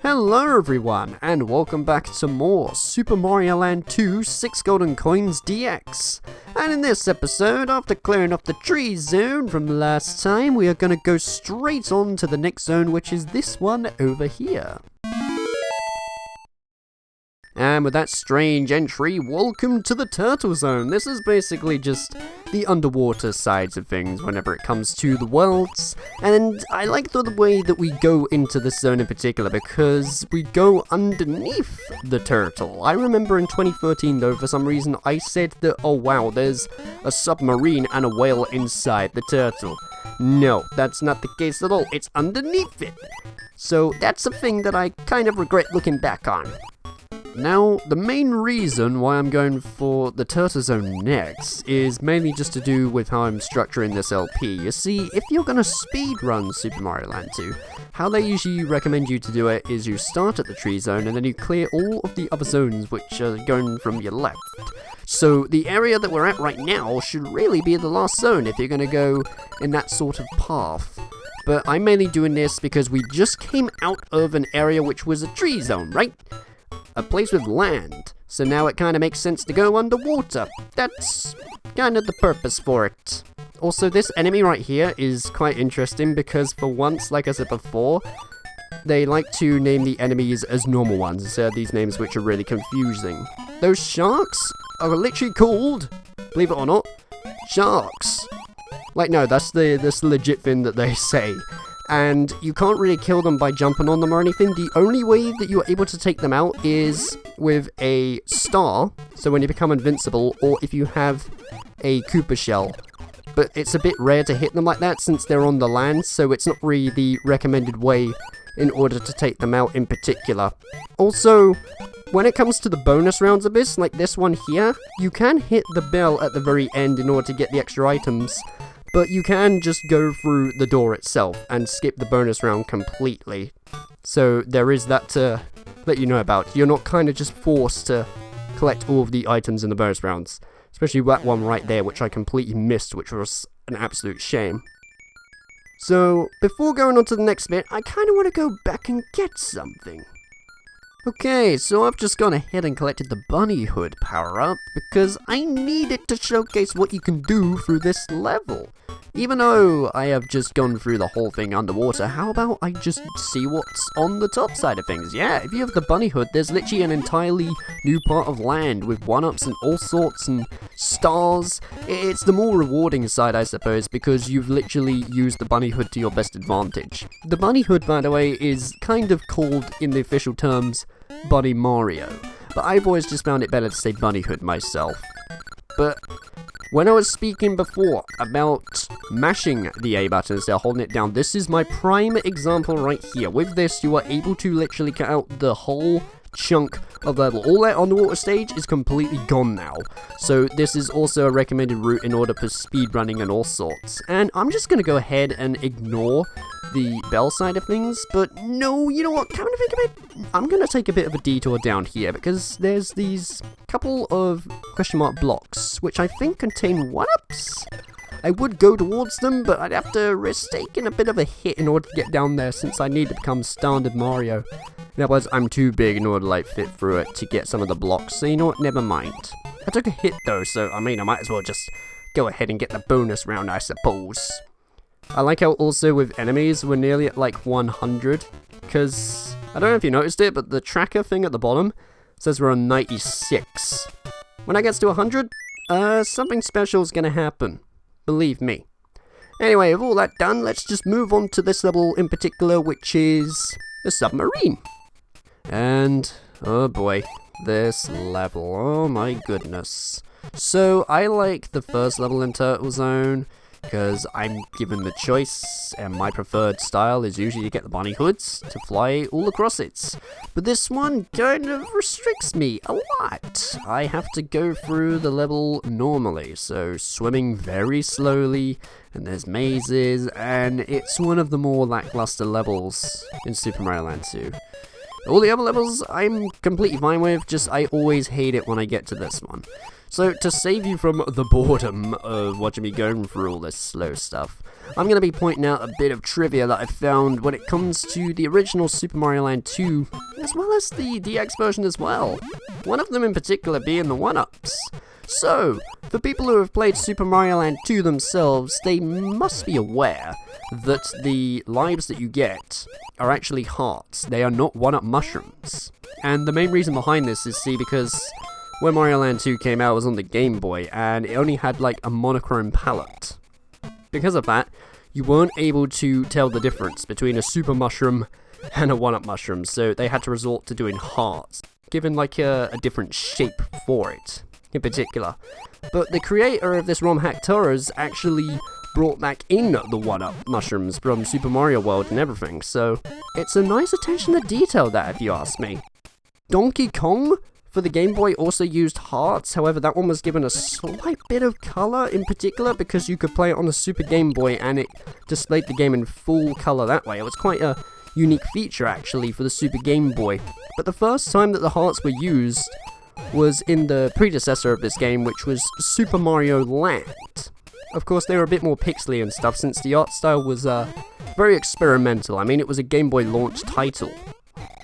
Hello everyone, and welcome back to more Super Mario Land 2 6 Golden Coins DX. And in this episode, after clearing off the tree zone from last time, we are going to go straight on to the next zone, which is this one over here. And with that strange entry, welcome to the Turtle Zone. This is basically just the underwater sides of things whenever it comes to the worlds. And I like the way that we go into this zone in particular because we go underneath the turtle. I remember in 2013 though, for some reason, I said that, oh wow, there's a submarine and a whale inside the turtle. No, that's not the case at all. It's underneath it. So that's a thing that I kind of regret looking back on. Now, the main reason why I'm going for the Turtle Zone next is mainly just to do with how I'm structuring this LP. You see, if you're going to speedrun Super Mario Land 2, how they usually recommend you to do it is you start at the tree zone and then you clear all of the other zones which are going from your left. So the area that we're at right now should really be the last zone if you're going to go in that sort of path. But I'm mainly doing this because we just came out of an area which was a tree zone, right? A place with land, so now it kind of makes sense to go underwater. That's kind of the purpose for it. Also, this enemy right here is quite interesting because for once, like I said before, they like to name the enemies as normal ones instead of these names which are really confusing. Those sharks are literally called, believe it or not, sharks. Like, no, that's the legit thing that they say. And you can't really kill them by jumping on them or anything. The only way that you're able to take them out is with a star, so when you become invincible, or if you have a Koopa shell. But it's a bit rare to hit them like that since they're on the land, so it's not really the recommended way in order to take them out in particular. Also, when it comes to the bonus rounds of this, like this one here, you can hit the bell at the very end in order to get the extra items. But you can just go through the door itself and skip the bonus round completely. So there is that to let you know about. You're not kind of just forced to collect all of the items in the bonus rounds. Especially that one right there, which I completely missed, which was an absolute shame. So, before going on to the next bit, I kind of want to go back and get something. Okay, so I've just gone ahead and collected the bunny hood power-up because I need it to showcase what you can do through this level. Even though I have just gone through the whole thing underwater, how about I just see what's on the top side of things? Yeah, if you have the bunny hood, there's literally an entirely new part of land with one-ups and all sorts and stars. It's the more rewarding side, I suppose, because you've literally used the bunny hood to your best advantage. The bunny hood, by the way, is kind of called, in the official terms, Bunny Mario, but I've always just found it better to say bunny hood myself. But when I was speaking before about mashing the A button instead of holding it down, this is my prime example right here. With this, you are able to literally cut out the whole chunk of level. All that underwater stage is completely gone now. So this is also a recommended route in order for speedrunning and all sorts. And I'm just going to go ahead and ignore the bell side of things, but no, you know what, come to think of it, I'm going to take a bit of a detour down here because there's these couple of question mark blocks, which I think contain one-ups. I would go towards them, but I'd have to risk taking a bit of a hit in order to get down there since I need to become standard Mario. In other words, I'm too big in order to like fit through it to get some of the blocks, so you know what, never mind. I took a hit though, so I mean I might as well just go ahead and get the bonus round, I suppose. I like how also with enemies we're nearly at like 100, because I don't know if you noticed it, but the tracker thing at the bottom says we're on 96. When I get to 100, something special is going to happen. Believe me. Anyway, with all that done, let's just move on to this level in particular, which is the submarine. And, oh boy, this level, oh my goodness. So, I like the first level in Turtle Zone, because I'm given the choice, and my preferred style is usually to get the bunny hoods to fly all across it. But this one kind of restricts me a lot. I have to go through the level normally, so swimming very slowly, and there's mazes, and it's one of the more lackluster levels in Super Mario Land 2. All the other levels I'm completely fine with, just I always hate it when I get to this one. So, to save you from the boredom of watching me going through all this slow stuff, I'm going to be pointing out a bit of trivia that I found when it comes to the original Super Mario Land 2, as well as the DX version as well. One of them in particular being the 1-ups. So, for people who have played Super Mario Land 2 themselves, they must be aware that the lives that you get are actually hearts. They are not 1-up mushrooms. And the main reason behind this is, because when Mario Land 2 came out, it was on the Game Boy, and it only had like a monochrome palette. Because of that, you weren't able to tell the difference between a super mushroom and a 1-up mushroom, so they had to resort to doing hearts, given like a different shape for it, in particular. But the creator of this Romhack Turtles actually brought back in the 1-up mushrooms from Super Mario World and everything, so it's a nice attention to detail, that, if you ask me. Donkey Kong for the Game Boy also used hearts, however that one was given a slight bit of colour in particular because you could play it on the Super Game Boy and it displayed the game in full colour that way. It was quite a unique feature actually for the Super Game Boy. But the first time that the hearts were used was in the predecessor of this game, which was Super Mario Land. Of course they were a bit more pixely and stuff since the art style was very experimental. I mean, it was a Game Boy launch title.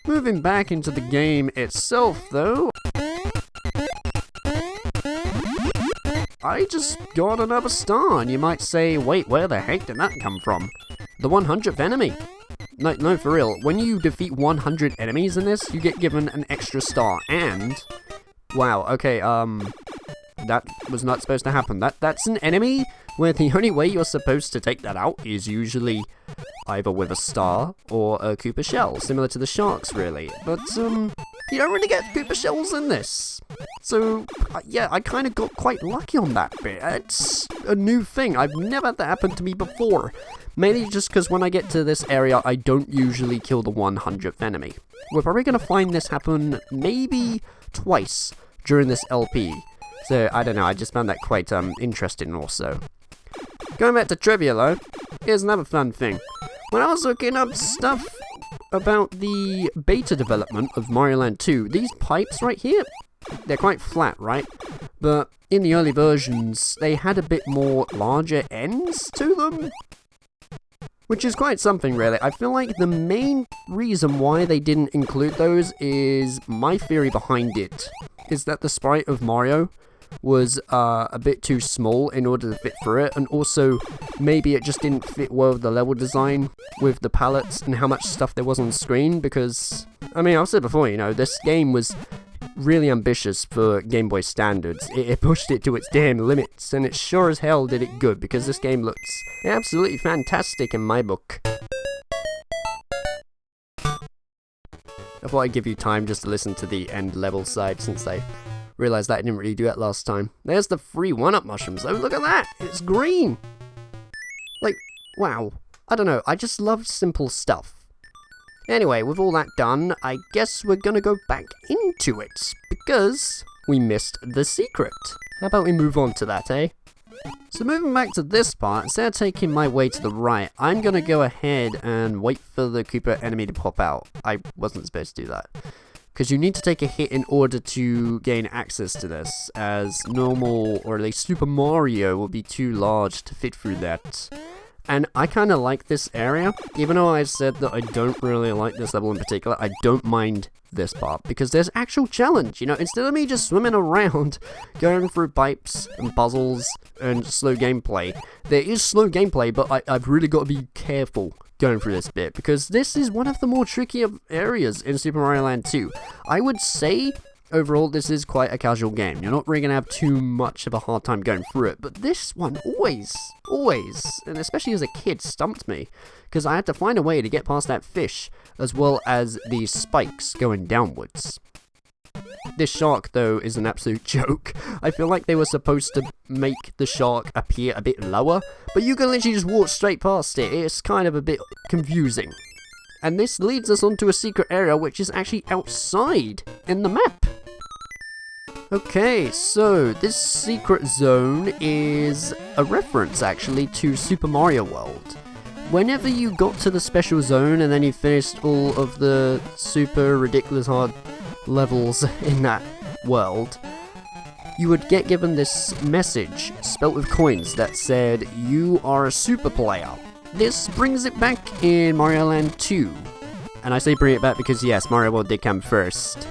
Moving back into the game itself, though, I just got another star, and you might say, wait, where the heck did that come from? The 100th enemy. No, for real, when you defeat 100 enemies in this, you get given an extra star, and... Wow, okay, that was not supposed to happen. That's an enemy where the only way you're supposed to take that out is usually either with a star or a Koopa shell, similar to the sharks, really. But, you don't really get Koopa shells in this. So, yeah, I kind of got quite lucky on that bit. It's a new thing. I've never had that happen to me before. Mainly just because when I get to this area, I don't usually kill the 100th enemy. We're probably going to find this happen maybe twice during this LP. So, I don't know, I just found that quite interesting also. Going back to trivia though, here's another fun thing. When I was looking up stuff about the beta development of Mario Land 2, these pipes right here, they're quite flat, right? But in the early versions, they had a bit more larger ends to them, which is quite something really. I feel like the main reason why they didn't include those is, my theory behind it, is that the sprite of Mario was a bit too small in order to fit through it, and also maybe it just didn't fit well with the level design with the palettes and how much stuff there was on screen, because, I mean, I've said before, you know, this game was really ambitious for Game Boy standards. It pushed it to its damn limits, and it sure as hell did it good, because this game looks absolutely fantastic in my book. I thought I'd give you time just to listen to the end level side, since I realised that I didn't really do that last time. There's the free 1-up mushrooms. Oh, look at that! It's green! Like, wow. I don't know, I just love simple stuff. Anyway, with all that done, I guess we're gonna go back into it, because we missed the secret. How about we move on to that, eh? So moving back to this part, instead of taking my way to the right, I'm gonna go ahead and wait for the Koopa enemy to pop out. I wasn't supposed to do that. Because you need to take a hit in order to gain access to this, as normal, or at least Super Mario, will be too large to fit through that. And I kind of like this area, even though I said that I don't really like this level in particular. I don't mind this part, because there's actual challenge, you know, instead of me just swimming around, going through pipes and puzzles and slow gameplay. There is slow gameplay, but I've really got to be careful going through this bit, because this is one of the more trickier areas in Super Mario Land 2. I would say, overall, this is quite a casual game. You're not really going to have too much of a hard time going through it, but this one always, and especially as a kid, stumped me, because I had to find a way to get past that fish, as well as the spikes going downwards. This shark, though, is an absolute joke. I feel like they were supposed to make the shark appear a bit lower, but you can literally just walk straight past it. It's kind of a bit confusing. And this leads us onto a secret area which is actually outside in the map. Okay, so this secret zone is a reference actually to Super Mario World. Whenever you got to the special zone and then you finished all of the super ridiculous hard levels in that world, you would get given this message spelt with coins that said, "You are a super player." This brings it back in Mario Land 2. And I say bring it back because yes, Mario World did come first.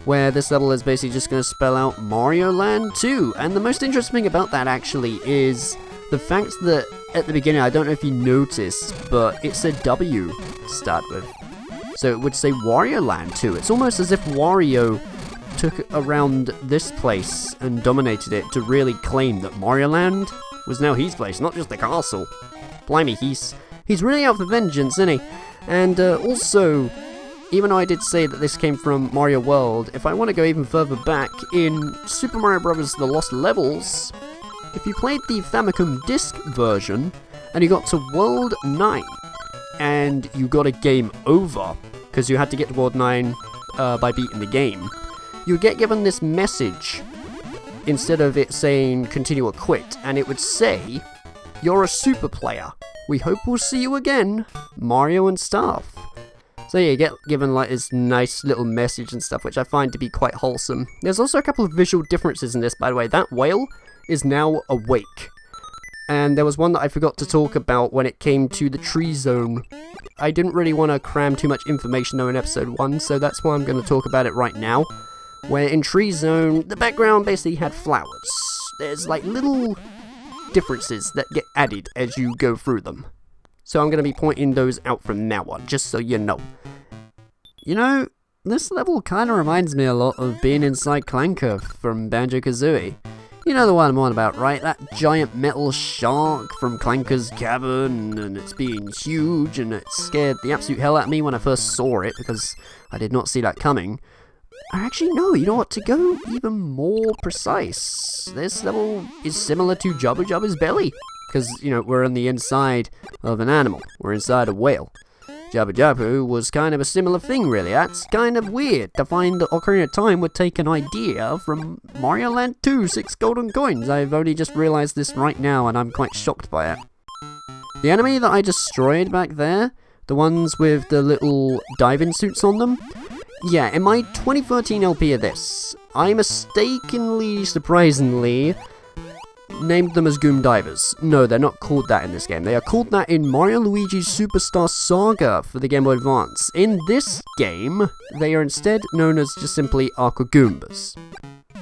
Where this level is basically just going to spell out Mario Land 2. And the most interesting thing about that actually is the fact that at the beginning, I don't know if you noticed, but it said W to start with. So it would say Wario Land 2. It's almost as if Wario took around this place and dominated it to really claim that Mario Land was now his place, not just the castle. Blimey, he's really out for vengeance, isn't he? And also, even though I did say that this came from Mario World, if I want to go even further back, in Super Mario Bros. The Lost Levels, if you played the Famicom Disc version, and you got to World 9, and you got a game over, because you had to get to World 9 by beating the game, you would get given this message, instead of it saying continue or quit, and it would say, "You're a super player. We hope we'll see you again, Mario and stuff." So yeah, you get given like this nice little message and stuff, which I find to be quite wholesome. There's also a couple of visual differences in this, by the way. That whale is now awake. And there was one that I forgot to talk about when it came to the tree zone. I didn't really want to cram too much information though in episode 1, so that's why I'm going to talk about it right now. Where in tree zone, the background basically had flowers. There's like little differences that get added as you go through them. So I'm going to be pointing those out from now on, just so you know. You know, this level kind of reminds me a lot of being inside Clanker from Banjo-Kazooie. You know the one I'm on about, right? That giant metal shark from Clanker's cavern, and it's being huge, and it scared the absolute hell out of me when I first saw it, because I did not see that coming. Actually, no, you know what, to go even more precise, this level is similar to Jabba Jabba's belly. Because, you know, we're on the inside of an animal. We're inside a whale. Jabba Jabba was kind of a similar thing, really. That's kind of weird to find that Ocarina of Time would take an idea from Mario Land 2, 6 golden coins. I've only just realized this right now, and I'm quite shocked by it. The enemy that I destroyed back there, the ones with the little diving suits on them, yeah, in my 2013 LP of this, I mistakenly, surprisingly, named them as Goom Divers. No, they're not called that in this game. They are called that in Mario Luigi's Superstar Saga for the Game Boy Advance. In this game, they are instead known as just simply Aqua Goombas.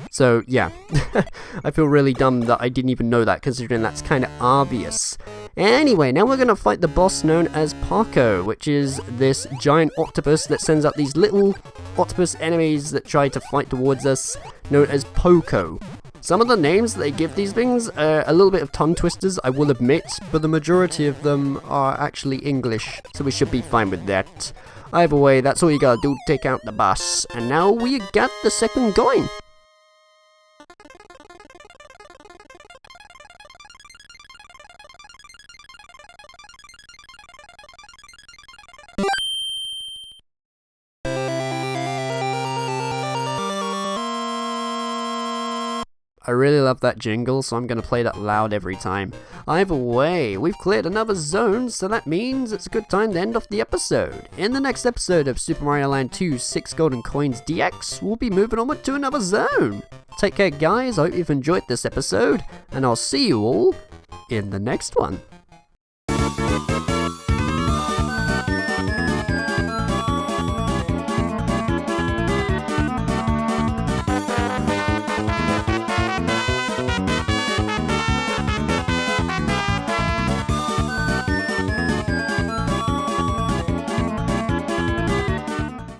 So, yeah, I feel really dumb that I didn't even know that, considering that's kind of obvious. Anyway, now we're going to fight the boss known as Paco, which is this giant octopus that sends out these little octopus enemies that try to fight towards us, known as Poco. Some of the names that they give these things are a little bit of tongue twisters, I will admit, but the majority of them are actually English, so we should be fine with that. Either way, that's all you gotta do, take out the boss. And now we got the second coin. I really love that jingle, so I'm going to play that loud every time. Either way, we've cleared another zone, so that means it's a good time to end off the episode. In the next episode of Super Mario Land 2 6 Golden Coins DX, we'll be moving on to another zone. Take care guys, I hope you've enjoyed this episode, and I'll see you all in the next one.